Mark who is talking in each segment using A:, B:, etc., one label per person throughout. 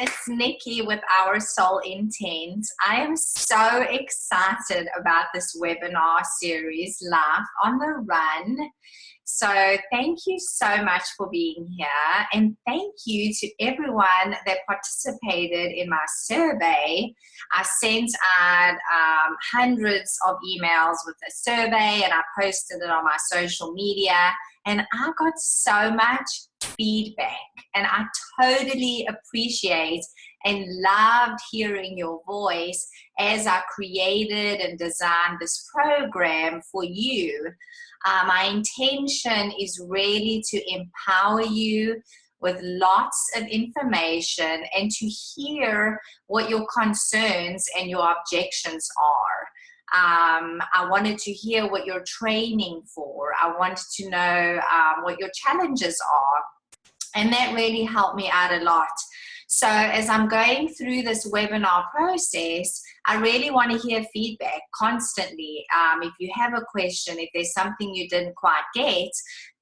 A: it's Nikki with Our Soul Intent. I am so excited about this webinar series, Life on the Run. So thank you so much for being here, and thank you to everyone that participated in my survey. I sent out hundreds of emails with the survey, and I posted it on my social media, and I got so much feedback, and I totally appreciate and loved hearing your voice as I created and designed this program for you. My intention is really to empower you with lots of information and to hear what your concerns and your objections are. I wanted to hear what you're training for. I wanted to know what your challenges are. And that really helped me out a lot. So as I'm going through this webinar process, I really want to hear feedback constantly. If you have a question, if there's something you didn't quite get,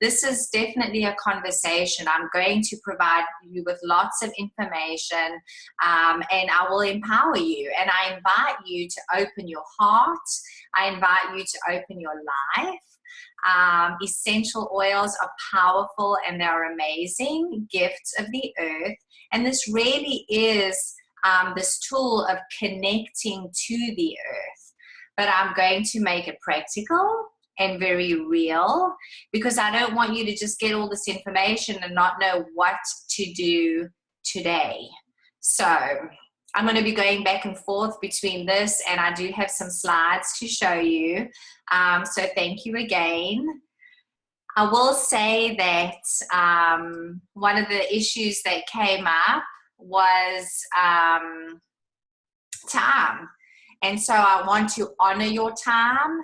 A: this is definitely a conversation. I'm going to provide you with lots of information, and I will empower you. And I invite you to open your heart. I invite you to open your life. Essential oils are powerful and they're amazing gifts of the earth. And this really is this tool of connecting to the earth. But I'm going to make it practical and very real, because I don't want you to just get all this information and not know what to do today. So I'm going to be going back and forth between this, and I do have some slides to show you. So thank you again. I will say that one of the issues that came up was time. And so I want to honor your time.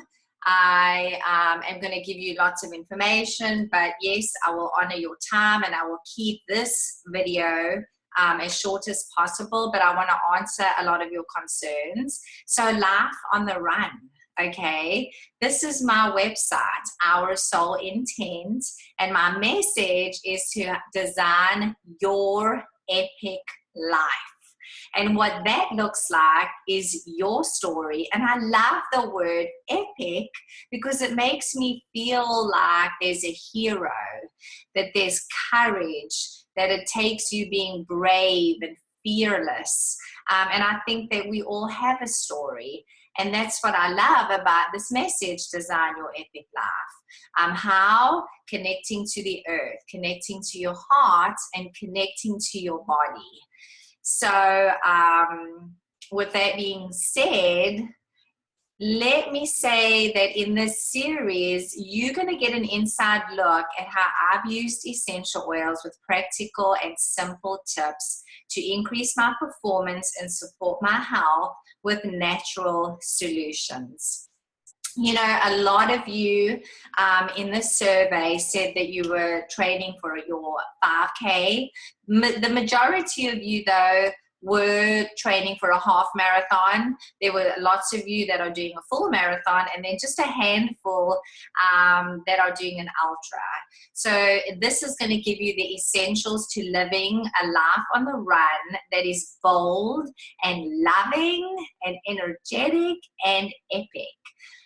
A: I am going to give you lots of information, but yes, I will honor your time, and I will keep this video as short as possible, but I want to answer a lot of your concerns. So Life on the Run, okay? This is my website, Our Soul Intent, and my message is to design your epic life. And what that looks like is your story. And I love the word epic because it makes me feel like there's a hero, that there's courage, that it takes you being brave and fearless. And I think that we all have a story. And that's what I love about this message, Design Your Epic Life. How? Connecting to the earth, connecting to your heart, and connecting to your body. So with that being said, let me say that in this series, you're going to get an inside look at how I've used essential oils with practical and simple tips to increase my performance and support my health with natural solutions. You know, a lot of you in this survey said that you were training for your 5K. The majority of you, though, were training for a half marathon. There were lots of you that are doing a full marathon, and then just a handful that are doing an ultra. So this is going to give you the essentials to living a life on the run that is bold and loving and energetic and epic.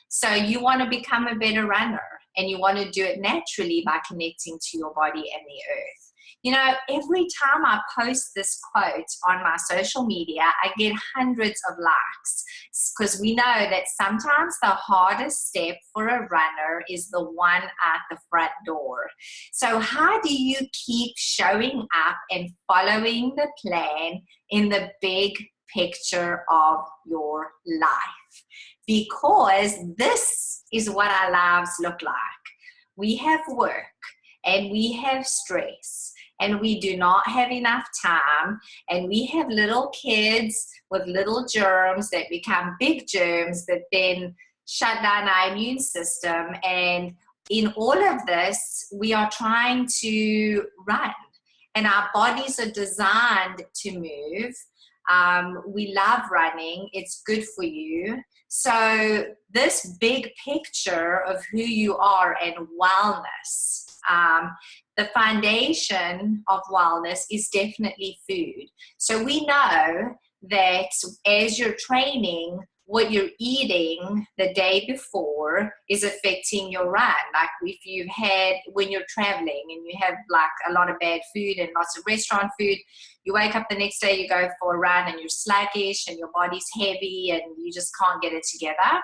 A: So you want to become a better runner, and you want to do it naturally by connecting to your body and the earth. You know, every time I post this quote on my social media, I get hundreds of likes, because we know that sometimes the hardest step for a runner is the one at the front door. So how do you keep showing up and following the plan in the big picture of your life? Because this is what our lives look like. We have work, and we have stress, and we do not have enough time, and we have little kids with little germs that become big germs that then shut down our immune system. And in all of this, we are trying to run, and our bodies are designed to move. We love running. It's good for you. So this big picture of who you are and wellness, the foundation of wellness is definitely food. So we know that as you're training, what you're eating the day before is affecting your run. Like if you've had, when you're traveling and you have like a lot of bad food and lots of restaurant food, you wake up the next day, you go for a run and you're sluggish and your body's heavy and you just can't get it together.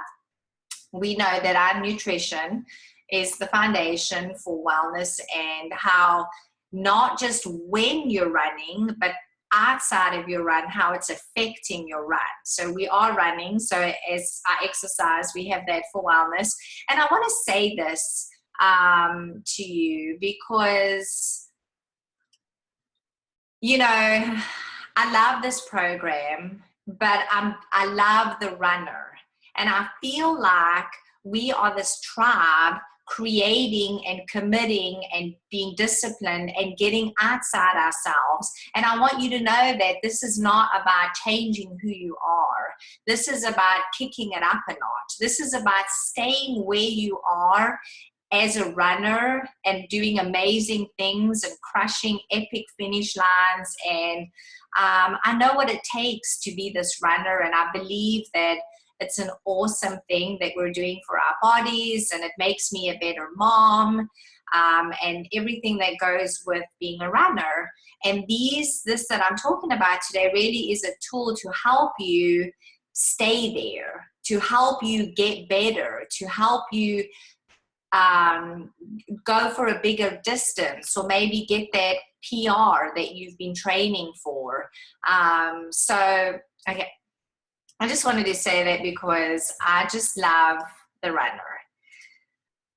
A: We know that our nutrition is the foundation for wellness, and how not just when you're running, but outside of your run, how it's affecting your run. So we are running, so as I exercise, we have that for wellness. And I want to say this to you because, you know, I love this program, but I love the runner. And I feel like we are this tribe creating and committing and being disciplined and getting outside ourselves. And I want you to know that this is not about changing who you are. This is about kicking it up a notch. This is about staying where you are as a runner and doing amazing things and crushing epic finish lines. And I know what it takes to be this runner, and I believe that it's an awesome thing that we're doing for our bodies, and it makes me a better mom, and everything that goes with being a runner. And this that I'm talking about today really is a tool to help you stay there, to help you get better, to help you go for a bigger distance, or maybe get that PR that you've been training for. Okay. I just wanted to say that because I just love the runner.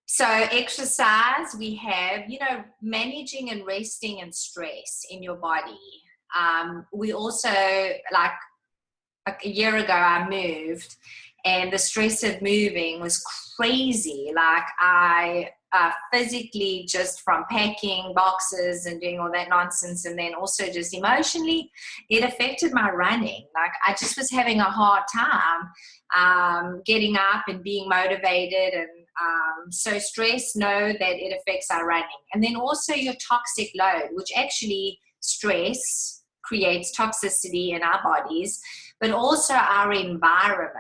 A: So exercise, we have, managing and resting and stress in your body. We also, like a year ago, I moved, and the stress of moving was crazy. Like I physically, just from packing boxes and doing all that nonsense, and then also just emotionally, it affected my running. Like I just was having a hard time getting up and being motivated. And so stress, know that it affects our running. And then also your toxic load, which actually stress creates toxicity in our bodies, but also our environment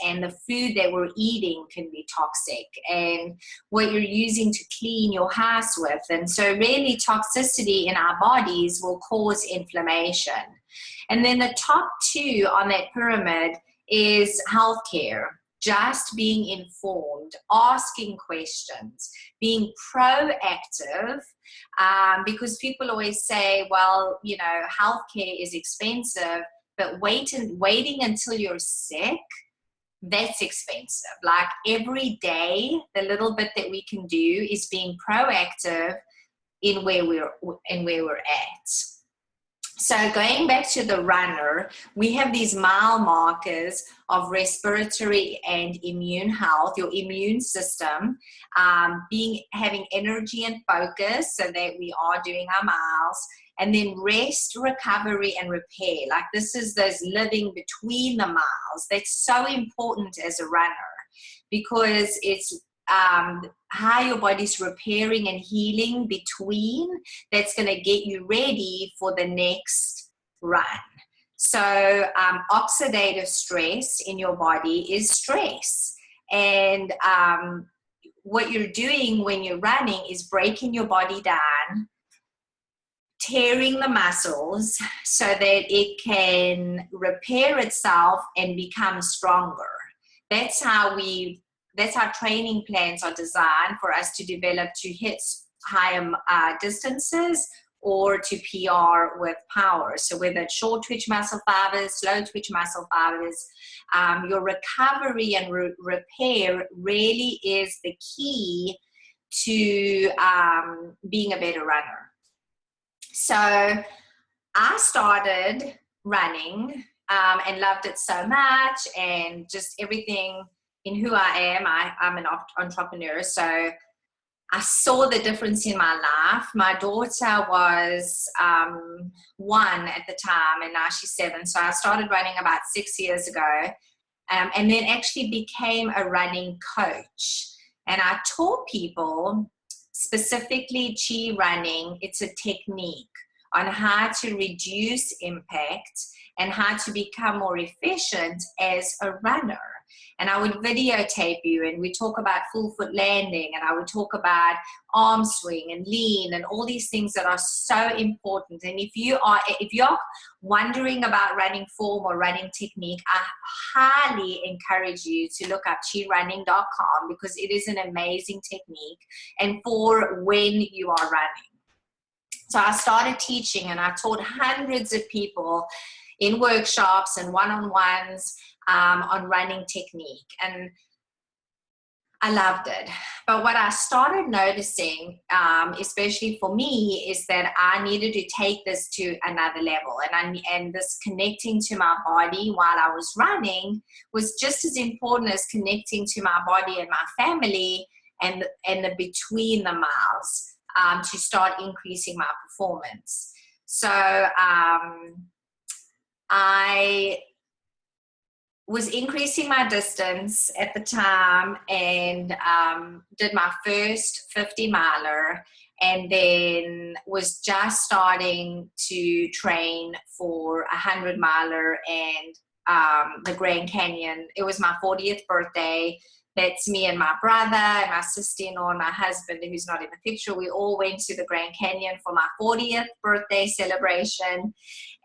A: and the food that we're eating can be toxic, and what you're using to clean your house with. And so really toxicity in our bodies will cause inflammation. And then the top two on that pyramid is healthcare. Just being informed, asking questions, being proactive, because people always say, well, healthcare is expensive, but waiting until you're sick, that's expensive. Like every day, the little bit that we can do is being proactive in where we're at. So going back to the runner, we have these mile markers of respiratory and immune health, your immune system, having energy and focus so that we are doing our miles, and then rest, recovery, and repair. Like this is those living between the miles. That's so important as a runner, because it's how your body's repairing and healing between, that's going to get you ready for the next run. So oxidative stress in your body is stress. And what you're doing when you're running is breaking your body down, tearing the muscles so that it can repair itself and become stronger. That's how training plans are designed for us to develop to hit higher distances or to PR with power. So whether it's short twitch muscle fibers, slow twitch muscle fibers, your recovery and repair really is the key to being a better runner. So I started running and loved it so much, and just everything in who I am. I'm an entrepreneur, so I saw the difference in my life. My daughter was 1 at the time, and now she's 7. So I started running about 6 years ago, and then actually became a running coach. And I taught people specifically chi running, it's a technique on how to reduce impact and how to become more efficient as a runner. And I would videotape you, and we talk about full foot landing, and I would talk about arm swing and lean and all these things that are so important. And if you're wondering about running form or running technique, I highly encourage you to look up chirunning.com, because it is an amazing technique and for when you are running. So I started teaching, and I taught hundreds of people in workshops and one-on-ones on running technique, and I loved it. But what I started noticing, especially for me, is that I needed to take this to another level, and this connecting to my body while I was running was just as important as connecting to my body and my family and the between the miles, to start increasing my performance. So I was increasing my distance at the time, and did my first 50 miler, and then was just starting to train for 100 miler and the Grand Canyon. It was my 40th birthday. That's me and my brother and my sister-in-law and my husband, who's not in the picture. We all went to the Grand Canyon for my 40th birthday celebration,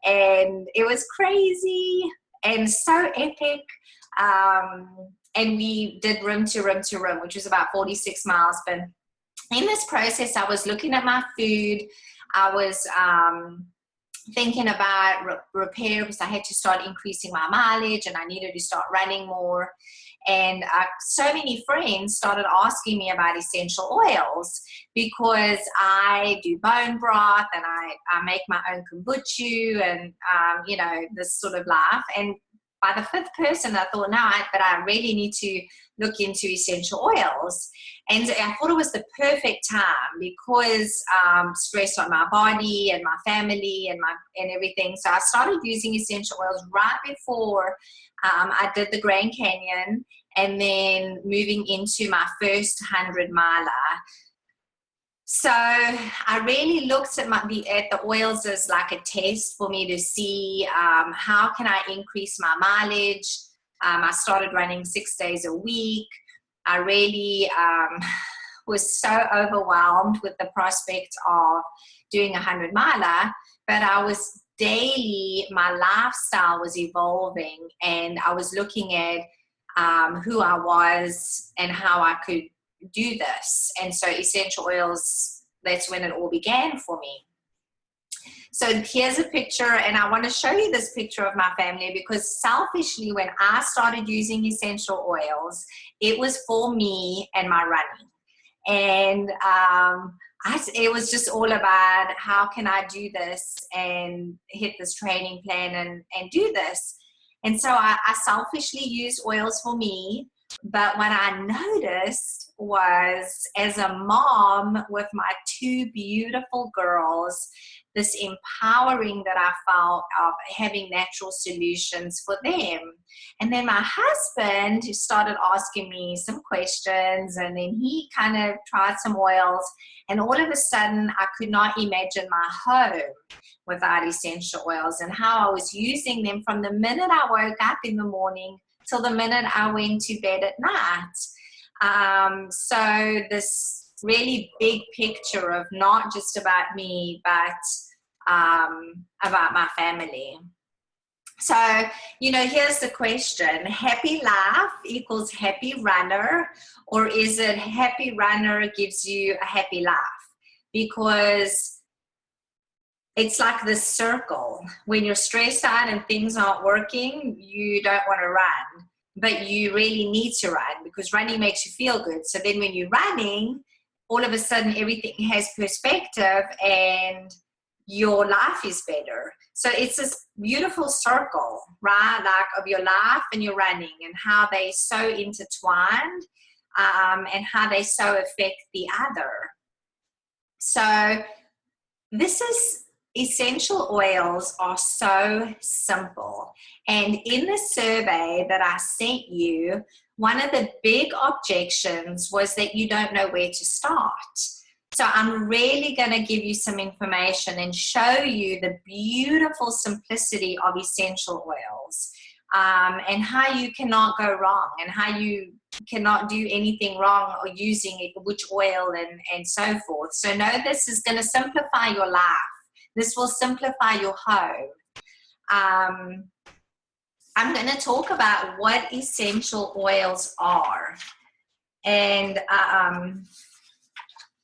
A: and it was crazy and so epic. And we did rim to rim to rim, which was about 46 miles. But in this process, I was looking at my food. I was thinking about repair, because I had to start increasing my mileage and I needed to start running more. And so many friends started asking me about essential oils, because I do bone broth and I make my own kombucha and, this sort of life. And by the fifth person, I thought, but I really need to look into essential oils. And I thought it was the perfect time, because stress on my body and my family and everything. So I started using essential oils right before I did the Grand Canyon, and then moving into my first 100 miler. So I really looked at the oils as like a test for me to see how can I increase my mileage. I started running 6 days a week. I really was so overwhelmed with the prospect of doing 100 miler, but I was daily, my lifestyle was evolving, and I was looking at who I was and how I could do this. And so essential oils, that's when it all began for me. So here's a picture, and I want to show you this picture of my family, because selfishly, when I started using essential oils, it was for me and my running. And it was just all about how can I do this and hit this training plan and do this. And so I selfishly used oils for me. But what I noticed was, as a mom with my two beautiful girls, this empowering that I felt of having natural solutions for them. And then my husband started asking me some questions, and then he kind of tried some oils, and all of a sudden I could not imagine my home without essential oils, and how I was using them from the minute I woke up in the morning till the minute I went to bed at night. So this really big picture of not just about me, but about my family. So, here's the question: happy life equals happy runner, or is it happy runner gives you a happy life? Because it's like this circle. When you're stressed out and things aren't working, you don't want to run, but you really need to run, because running makes you feel good. So then when you're running, all of a sudden everything has perspective and your life is better. So it's this beautiful circle, right? Like of your life and your running, and how they so intertwined, and how they so affect the other. So essential oils are so simple. And in the survey that I sent you, one of the big objections was that you don't know where to start. So I'm really going to give you some information and show you the beautiful simplicity of essential oils, and how you cannot go wrong, and how you cannot do anything wrong or using it, which oil and so forth. So no, this is going to simplify your life. This will simplify your home. I'm going to talk about what essential oils are. And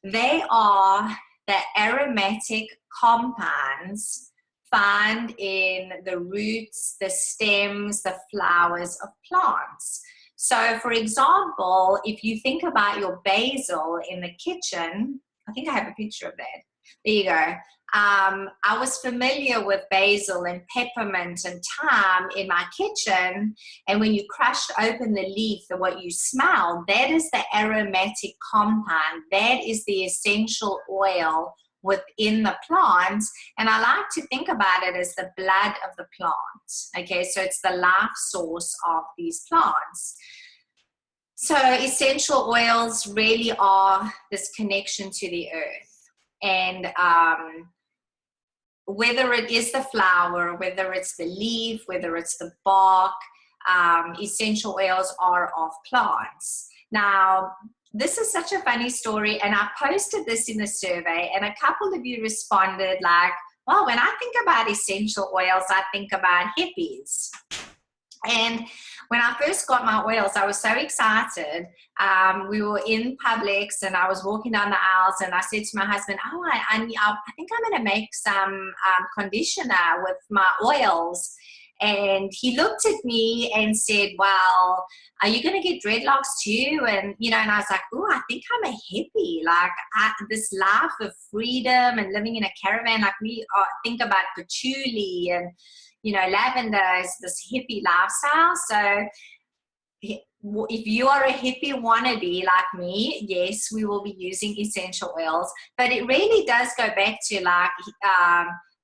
A: they are the aromatic compounds found in the roots, the stems, the flowers of plants. So, for example, if you think about your basil in the kitchen, I think I have a picture of that. There you go. I was familiar with basil and peppermint and thyme in my kitchen, and when you crushed open the leaf, what you smell, that is the aromatic compound. That is the essential oil within the plant, and I like to think about it as the blood of the plant. Okay, so it's the life source of these plants. So essential oils really are this connection to the earth, and whether it is the flower, whether it's the leaf, whether it's the bark, essential oils are of plants. Now, this is such a funny story, and I posted this in a survey, and a couple of you responded like, well, when I think about essential oils, I think about hippies. And when I first got my oils, I was so excited. We were in Publix, and I was walking down the aisles, and I said to my husband, oh, I think I'm going to make some conditioner with my oils. And he looked at me and said, well, are you going to get dreadlocks too? And, and I was like, oh, I think I'm a hippie. Like this life of freedom and living in a caravan, like we think about patchouli and, lavender is this hippie lifestyle. So if you are a hippie wannabe like me, yes, we will be using essential oils. But it really does go back to like,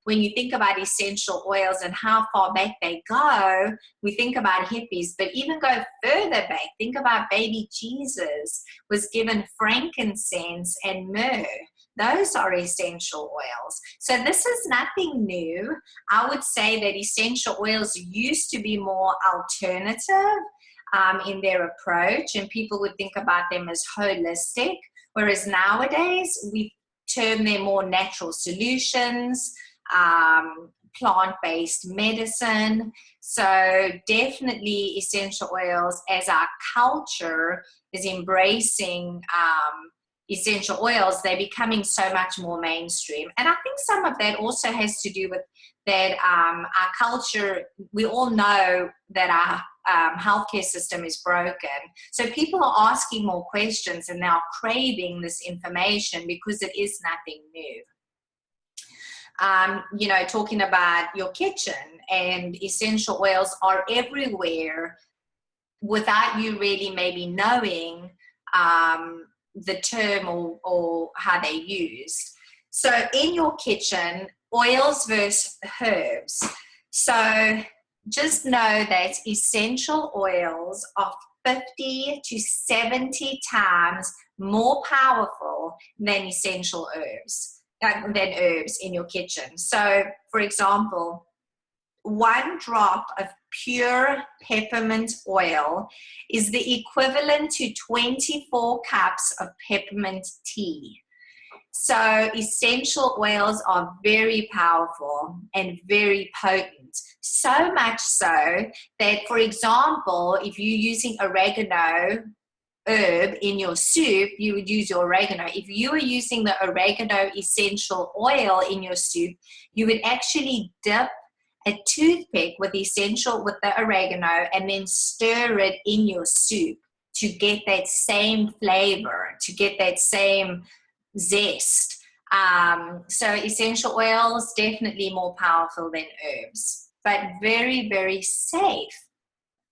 A: when you think about essential oils and how far back they go, we think about hippies, but even go further back, think about baby Jesus was given frankincense and myrrh. Those are essential oils. So this is nothing new. I would say that essential oils used to be more alternative in their approach, and people would think about them as holistic, whereas nowadays we term them more natural solutions, plant-based medicine. So definitely essential oils, as our culture is embracing essential oils, they're becoming so much more mainstream. And I think some of that also has to do with that our culture, we all know that our healthcare system is broken. So people are asking more questions and now craving this information because it is nothing new. Talking about your kitchen, and essential oils are everywhere without you really maybe knowing the term or how they're used. So in your kitchen, oils versus herbs. So just know that essential oils are 50 to 70 times more powerful than essential herbs. Than herbs in your kitchen. So, for example, 1 drop of pure peppermint oil is the equivalent to 24 cups of peppermint tea. So, essential oils are very powerful and very potent. So much so that, for example, if you're using oregano herb in your soup, you would use your oregano. If you were using the oregano essential oil in your soup, you would actually dip a toothpick with the oregano and then stir it in your soup to get that same flavor, to get that same zest. So essential oils, definitely more powerful than herbs, but very, very safe.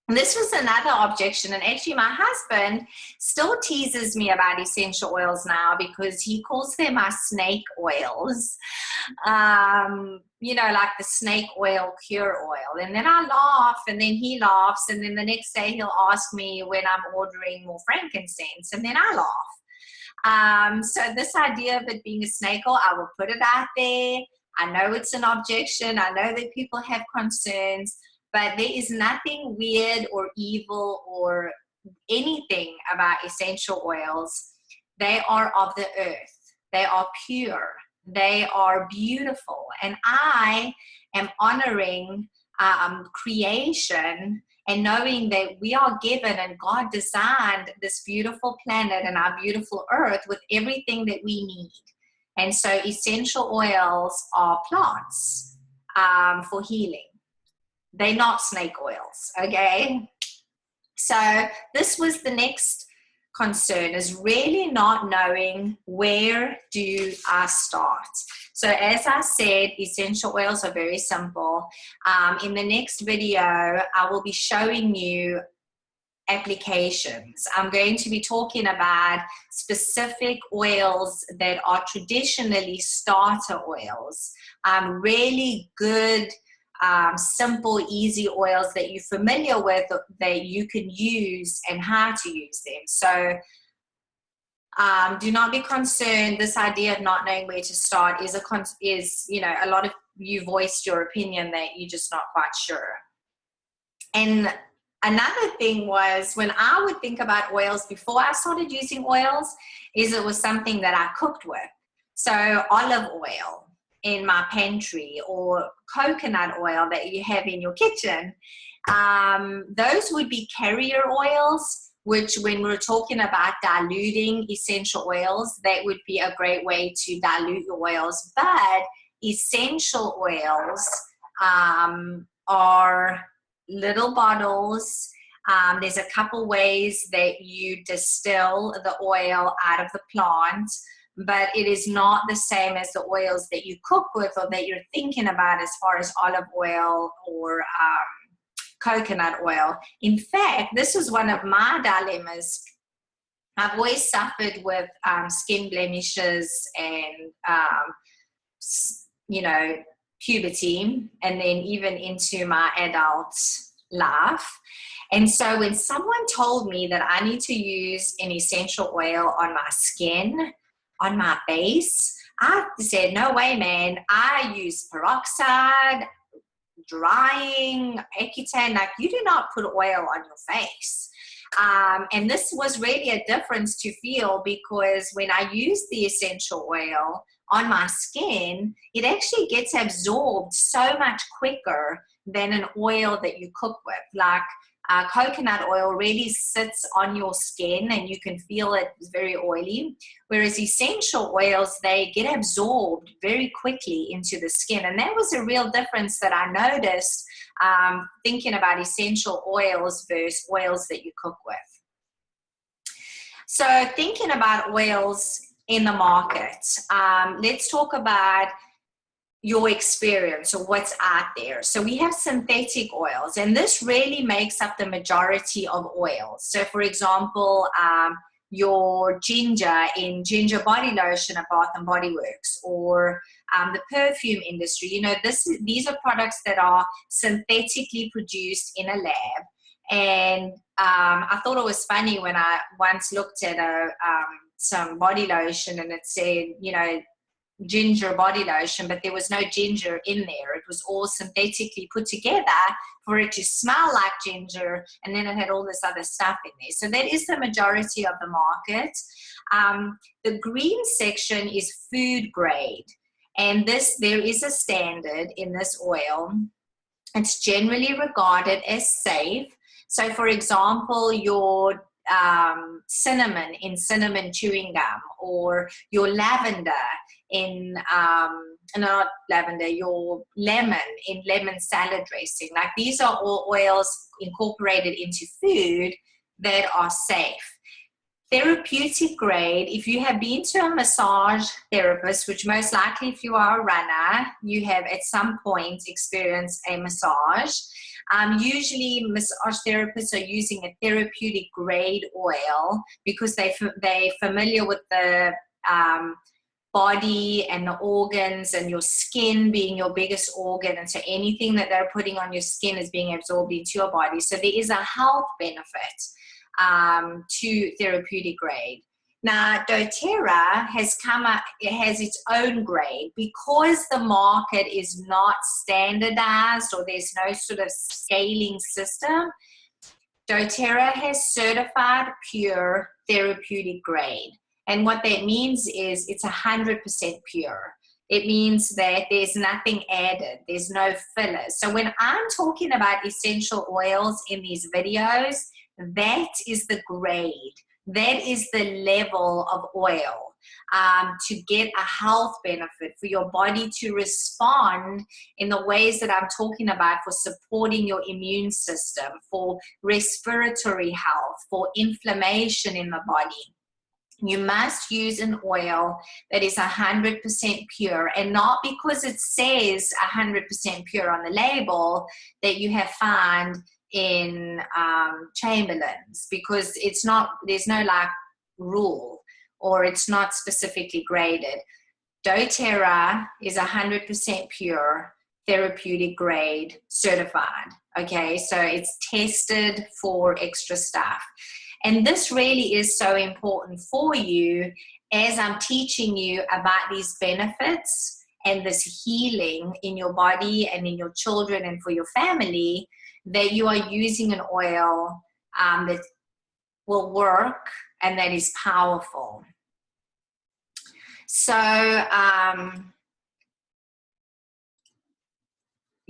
A: This was another objection, and actually my husband still teases me about essential oils now because he calls them my snake oils, like the snake oil cure oil. And then I laugh, and then he laughs, and then the next day he'll ask me when I'm ordering more frankincense, and then I laugh. So this idea of it being a snake oil, I will put it out there. I know it's an objection. I know that people have concerns, but there is nothing weird or evil or anything about essential oils. They are of the earth. They are pure. They are beautiful. And I am honoring creation and knowing that we are given and God designed this beautiful planet and our beautiful earth with everything that we need. And so essential oils are plants for healing. They're not snake oils, okay? So this was the next concern, is really not knowing where do I start. So as I said, essential oils are very simple. In the next video, I will be showing you applications. I'm going to be talking about specific oils that are traditionally starter oils, really good, simple, easy oils that you're familiar with, that you can use and how to use them. So do not be concerned. This idea of not knowing where to start is a lot of you voiced your opinion that you're just not quite sure. And another thing was, when I would think about oils before I started using oils, is it was something that I cooked with. So olive oil in my pantry, or coconut oil that you have in your kitchen. Those would be carrier oils, which when we're talking about diluting essential oils, that would be a great way to dilute your oils. But essential oils are little bottles. There's a couple ways that you distill the oil out of the plant, but it is not the same as the oils that you cook with or that you're thinking about as far as olive oil or coconut oil. In fact, this was one of my dilemmas. I've always suffered with skin blemishes and, puberty, and then even into my adult life. And so when someone told me that I need to use an essential oil on my skin, on my base, I said, no way, man. I use peroxide, drying, Accutane. Like, you do not put oil on your face. And this was really a difference to feel, because when I use the essential oil on my skin, it actually gets absorbed so much quicker than an oil that you cook with. Like coconut oil really sits on your skin and you can feel it very oily, whereas essential oils, they get absorbed very quickly into the skin. And that was a real difference that I noticed thinking about essential oils versus oils that you cook with. So thinking about oils in the market, let's talk about your experience or what's out there. So we have synthetic oils, and this really makes up the majority of oils. So for example, your ginger in ginger body lotion at Bath and Body Works, or the perfume industry. These are products that are synthetically produced in a lab. And I thought it was funny when I once looked at some body lotion and it said, ginger body lotion, but there was no ginger in there. It was all synthetically put together for it to smell like ginger, and then it had all this other stuff in there. So that is the majority of the market. The green section is food grade, and there is a standard in this oil. It's generally regarded as safe. So for example, your cinnamon in cinnamon chewing gum, or your lavender in not lavender, your lemon in lemon salad dressing. Like, these are all oils incorporated into food that are safe. Therapeutic grade, if you have been to a massage therapist, which most likely if you are a runner, you have at some point experienced a massage. Usually massage therapists are using a therapeutic grade oil because they're familiar with the body and the organs, and your skin being your biggest organ. And so anything that they're putting on your skin is being absorbed into your body. So there is a health benefit to therapeutic grade. Now, doTERRA has come up, it has its own grade because the market is not standardized or there's no sort of scaling system. doTERRA has certified pure therapeutic grade. And what that means is it's 100% pure. It means that there's nothing added, there's no fillers. So when I'm talking about essential oils in these videos, that is the grade. That is the level of oil to get a health benefit, for your body to respond in the ways that I'm talking about, for supporting your immune system, for respiratory health, for inflammation in the body. You must use an oil that is 100% pure, and not because it says 100% pure on the label that you have found in Chamberlain's, because it's not, there's no like rule, or it's not specifically graded. doTERRA is 100% pure, therapeutic grade, certified. Okay, so it's tested for extra stuff. And this really is so important for you as I'm teaching you about these benefits and this healing in your body and in your children and for your family, that you are using an oil that will work and that is powerful. So,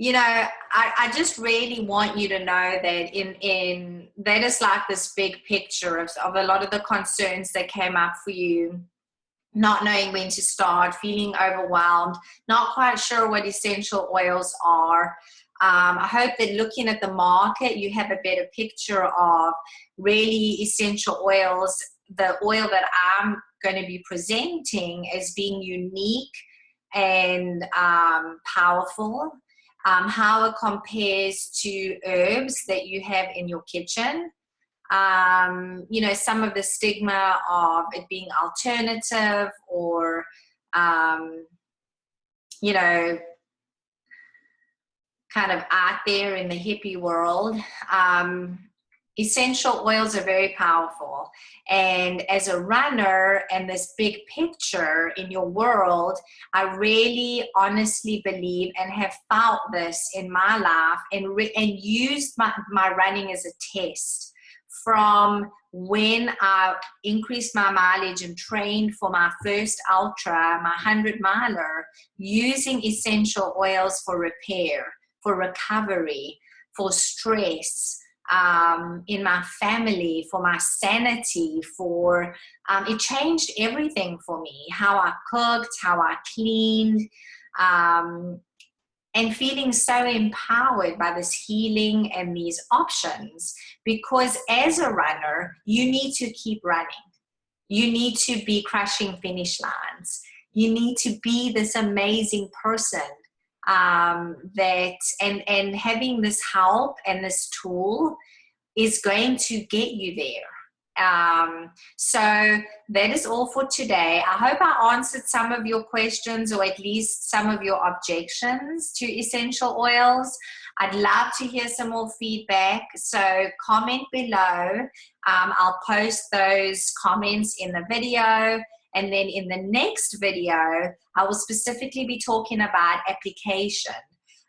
A: you know, I just really want you to know that that is like this big picture of a lot of the concerns that came up for you, not knowing when to start, feeling overwhelmed, not quite sure what essential oils are. I hope that looking at the market, you have a better picture of really essential oils, the oil that I'm going to be presenting as being unique and powerful, how it compares to herbs that you have in your kitchen. You know, some of the stigma of it being alternative or, you know, kind of out there in the hippie world. Essential oils are very powerful. And as a runner and this big picture in your world, I really honestly believe and have felt this in my life, and used my running as a test. From when I increased my mileage and trained for my first ultra, my 100-miler, using essential oils for repair, for recovery, for stress, in my family, for my sanity, for it changed everything for me, how I cooked, how I cleaned, and feeling so empowered by this healing and these options. Because as a runner, you need to keep running. You need to be crushing finish lines. You need to be this amazing person that having this help and this tool is going to get you there. So that is all for today. I hope I answered some of your questions, or at least some of your objections to essential oils. I'd love to hear some more feedback, so comment below. I'll post those comments in the video. And then in the next video, I will specifically be talking about application,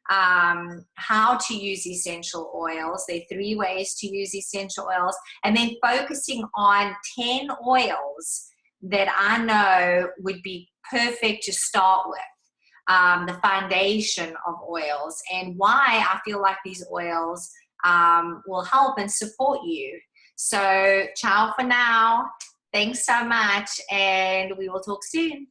A: how to use essential oils. There are 3 ways to use essential oils, and then focusing on 10 oils that I know would be perfect to start with, the foundation of oils, and why I feel like these oils will help and support you. So ciao for now. Thanks so much, and we will talk soon.